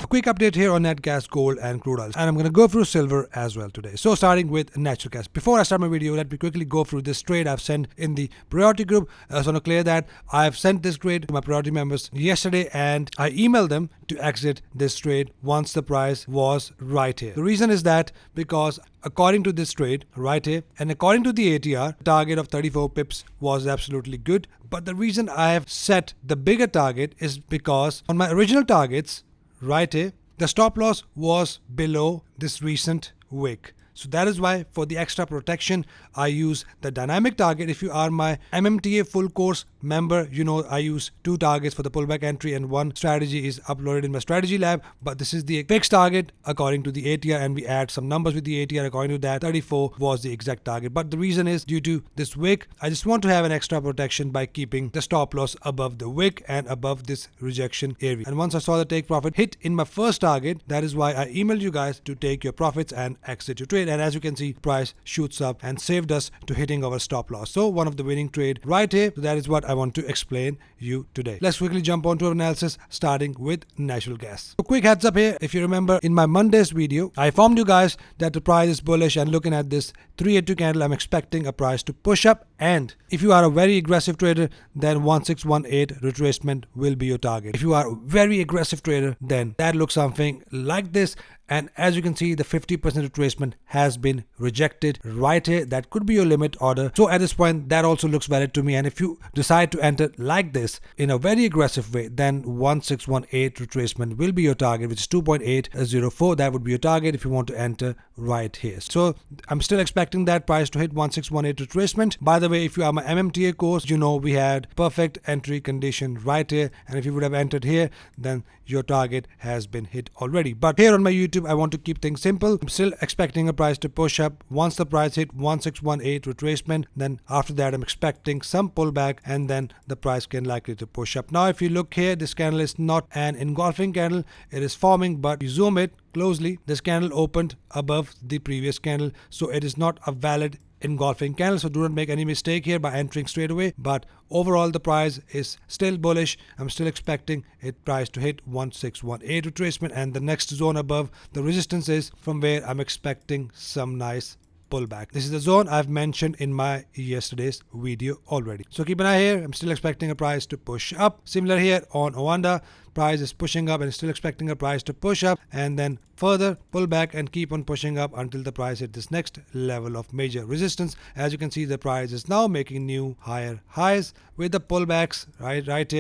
quick update here on nat gas, gold and crude oils, and I'm going to go through silver as well today. So starting with natural gas. Before I start my video, let me quickly go through this trade I've sent in the priority group. I just want to clear that I've sent this trade to my priority members yesterday and I emailed them to exit this trade once the price was right here. The reason is that because according to this trade right here and according to the ATR, target of 34 pips was absolutely good. But the reason I have set the bigger target is because on my original targets right here, the stop loss was below this recent wick. So that is why for the extra protection, I use the dynamic target. If you are my MMTA full course member, you know I use 2 targets for the pullback entry and 1 strategy is uploaded in my strategy lab. But this is the fixed target according to the ATR and we add some numbers with the ATR. According to that, 34 was the exact target. But the reason is due to this wick, I just want to have an extra protection by keeping the stop loss above the wick and above this rejection area. And once I saw the take profit hit in my first target, that is why I emailed you guys to take your profits and exit your trade. And as you can see, price shoots up and saved us to hitting our stop loss. So one of the winning trade right here. So that is what I want to explain you today. Let's quickly jump on to our analysis starting with natural gas. So quick heads up here. If you remember in my Monday's video, I informed you guys that the price is bullish and looking at this 382 candle, I'm expecting a price to push up. And if you are a very aggressive trader, then 1618 retracement will be your target. If you are a very aggressive trader, then that looks something like this. And as you can see, the 50% retracement has been rejected right here. That could be your limit order. So at this point, that also looks valid to me. And if you decide to enter like this in a very aggressive way, then 1618 retracement will be your target, which is 2.804. That would be your target if you want to enter right here. So I'm still expecting that price to hit 1618 retracement. By the way, if you are my MMTA course, you know we had perfect entry condition right here. And if you would have entered here, then your target has been hit already. But here on my YouTube, I want to keep things simple. I'm still expecting a price to push up. Once the price hit 1618 retracement, then after that I'm expecting some pullback and then the price can likely to push up. Now if you look here, this candle is not an engulfing candle. It is forming, but you zoom it closely, this candle opened above the previous candle. So it is not a valid engulfing candle. So do not make any mistake here by entering straight away. But overall the price is still bullish. I'm still expecting it price to hit 1618 retracement and the next zone above the resistance is from where I'm expecting some nice pullback. This is the zone I've mentioned in my yesterday's video already. So keep an eye here. I'm still expecting a price to push up. Similar here on Owanda, price is pushing up and still expecting a price to push up and then further pull back and keep on pushing up until the price hit this next level of major resistance. As you can see, the price is now making new higher highs with the pullbacks right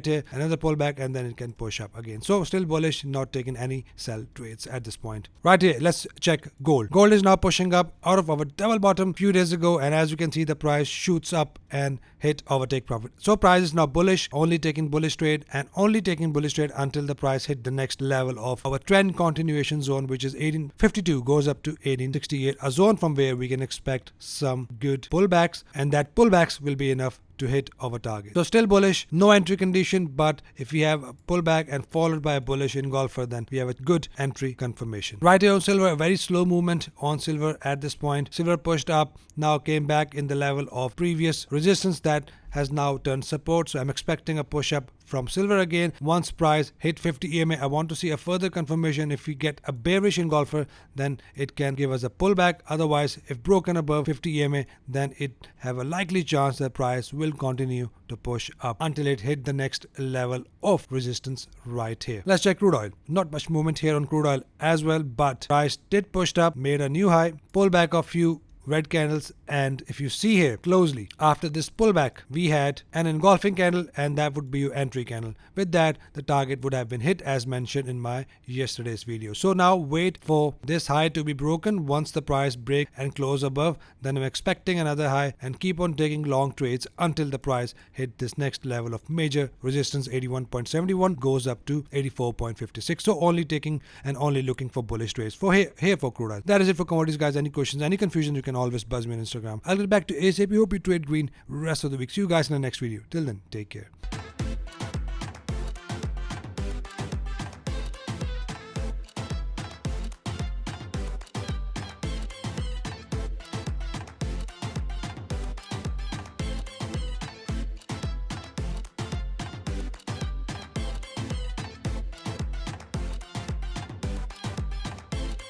here, another pullback and then it can push up again. So still bullish, not taking any sell trades at this point. Right here, let's check gold. Gold is now pushing up out of our double bottom a few days ago and as you can see, the price shoots up and hit our take profit. So price is now bullish, only taking bullish trade and only taking bullish trade until the price hit the next level of our trend continuation zone, which is 1852 goes up to 1868, a zone from where we can expect some good pullbacks and that pullbacks will be enough to hit our target. So still bullish, no entry condition, but if we have a pullback and followed by a bullish engulfer, then we have a good entry confirmation. Right here on silver, a very slow movement on silver at this point. Silver pushed up, now came back in the level of previous resistance that has now turned support. So I'm expecting a push up from silver again. Once price hit 50 EMA, I want to see a further confirmation. If we get a bearish engulfer, then it can give us a pullback. Otherwise, if broken above 50 EMA, then it have a likely chance that price will continue to push up until it hit the next level of resistance right here. Let's check crude oil. Not much movement here on crude oil as well, but price did push up, made a new high, pullback of few red candles, and if you see here closely, after this pullback we had an engulfing candle and that would be your entry candle. With that, the target would have been hit as mentioned in my yesterday's video. So now wait for this high to be broken. Once the price break and close above, then I'm expecting another high and keep on taking long trades until the price hit this next level of major resistance. 81.71 goes up to 84.56. So only taking and only looking for bullish trades for here for crude oil. That is it for commodities, guys. Any questions, any confusion, you can always buzz me on Instagram. I'll get back to ASAP. Hope you trade green rest of the week. See you guys in the next video. Till then, take care.